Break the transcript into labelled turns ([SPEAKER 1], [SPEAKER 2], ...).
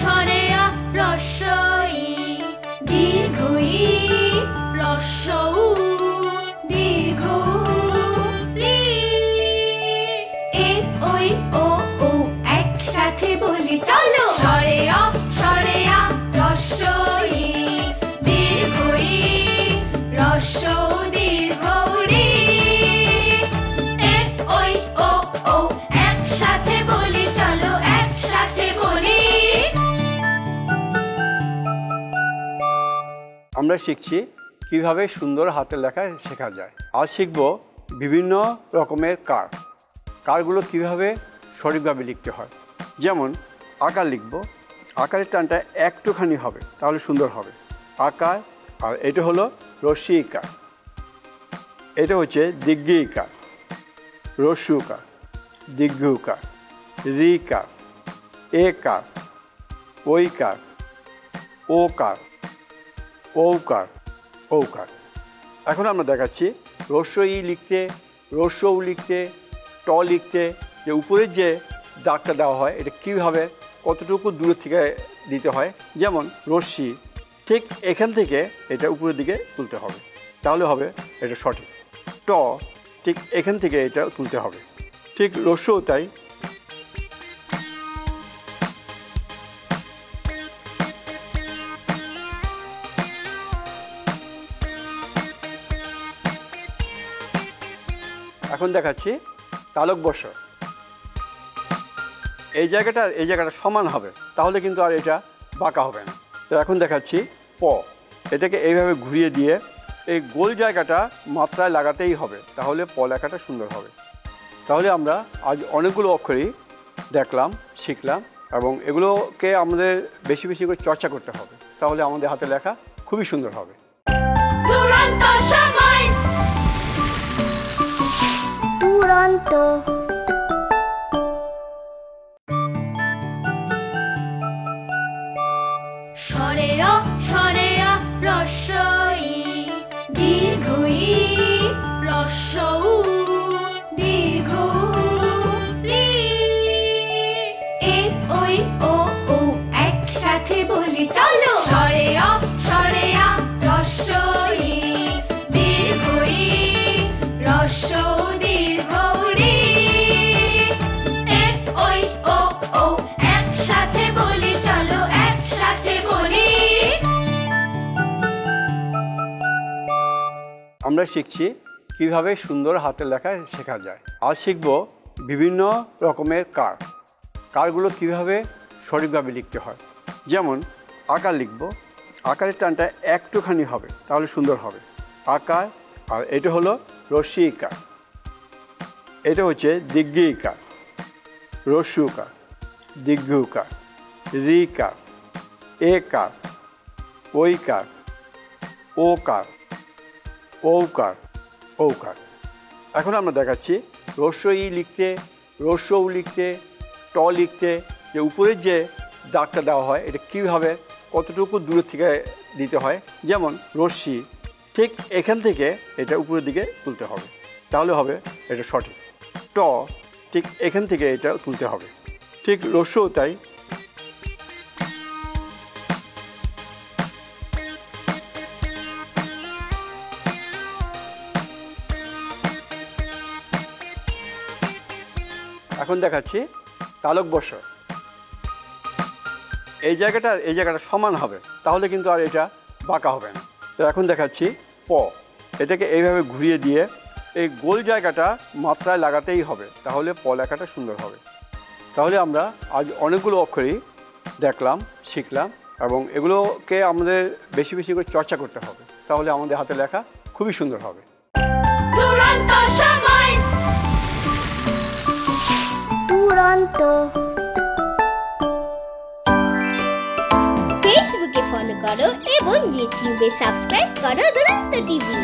[SPEAKER 1] স্বরে আ রস্বই দীর্ঘ ই রস্ব উ দীর্ঘ রি এ ওই ও ও একসাথে বলি চলো স্বরে অ রস্বই দীর্ঘ ই রস্ব দীর্ঘ রি এ ওই ও ও একসাথে বলি চলো একসাথে বলি।
[SPEAKER 2] আমরা শিখছি কিভাবে সুন্দর হাতের লেখা শেখা যায়। আজ শিখব বিভিন্ন রকমের কারগুলো কিভাবে সঠিকভাবে লিখতে হয়। যেমন আকার লিখব, আকারের টানটা একটুখানি হবে তাহলে সুন্দর হবে। আকার, আর এটা হলো রস্যি ইকার, এটা হচ্ছে দীর্ঘ ইকার, রস্যু উকার, দীর্ঘ উকার, রিকার, একার, ঐকার, ওকার, ঔকার, ঔকার। এখন আমরা দেখাচ্ছি রস্য ই লিখতে, রস্য উ লিখতে, ট লিখতে যে উপরের যে দাগটা দেওয়া হয় এটা কীভাবে কতটুকু দূরের থেকে দিতে হয়। যেমন রশ্মি ঠিক এখান থেকে এটা উপরের দিকে তুলতে হবে, তাহলে হবে এটা সঠিক। ট ঠিক এখান থেকে এটা তুলতে হবে, ঠিক রস্যও তাই। এখন দেখাচ্ছি তালক বর্ষ। এই জায়গাটা সমান হবে তাহলে কিন্তু আর এটা বাঁকা হবে না। তো এখন দেখাচ্ছি প, এটাকে এইভাবে ঘুরিয়ে দিয়ে এই গোল জায়গাটা মাত্রায় লাগাতেই হবে, তাহলে প লেখাটা সুন্দর হবে। তাহলে আমরা আজ অনেকগুলো অক্ষরই দেখলাম, শিখলাম, এবং এগুলোকে আমাদের বেশি বেশি করে চর্চা করতে হবে, তাহলে আমাদের হাতে লেখা খুবই সুন্দর হবে।
[SPEAKER 3] দুরন্ত
[SPEAKER 1] স্বরে অ রস্বই দীর্ঘ ই রস্ব উ দীর্ঘ রি এ ওই ও ও একসাথে বলি চলো স্বরে অ রস্বই দীর্ঘ ই রস্ব দীর্ঘ রি এ ওই ও ও একসাথে বলি চলো একসাথে বলি।
[SPEAKER 2] আমরা শিখছি কিভাবে সুন্দর হাতের লেখা শেখা যায়। আজ শিখব বিভিন্ন রকমের কারগুলো কিভাবে সঠিকভাবে লিখতে হয়। যেমন আকার লিখব, আকারের টানটা একটুখানি হবে তাহলে সুন্দর হবে। আকার, আর এটা হলো রস্যি ইকার, এটা হচ্ছে দীর্ঘ ইকার, রস্যু উকার, দীর্ঘ উকার, রিকার, একার, ঐকার, ওকার, ঔকার, ঔকার। এখন আমরা দেখাচ্ছি রস্য ই লিখতে, রস্য উ লিখতে, ট লিখতে যে উপরের যে দাগটা দেওয়া হয় এটা কীভাবে কতটুকু দূরের থেকে দিতে হয়। যেমন রশ্মি ঠিক এখান থেকে এটা উপরের দিকে তুলতে হবে, তাহলে হবে এটা সঠিক। ট ঠিক এখান থেকে এটা তুলতে হবে, ঠিক রস্যও তাই। এখন দেখাচ্ছি তালক বর্ষ। এই জায়গাটা সমান হবে তাহলে কিন্তু আর এটা বাঁকা হবে না। তো এখন দেখাচ্ছি প, এটাকে এইভাবে ঘুরিয়ে দিয়ে এই গোল জায়গাটা মাত্রায় লাগাতেই হবে, তাহলে প লেখাটা সুন্দর হবে। তাহলে আমরা আজ অনেকগুলো অক্ষরই দেখলাম, শিখলাম, এবং এগুলোকে আমাদের বেশি বেশি করে চর্চা করতে হবে, তাহলে আমাদের হাতে লেখা খুবই সুন্দর হবে।
[SPEAKER 3] দুরন্ত
[SPEAKER 4] ফেসবুকে ফলো করো এবং ইউটিউবে সাবস্ক্রাইব করো দুরন্ত টিভি।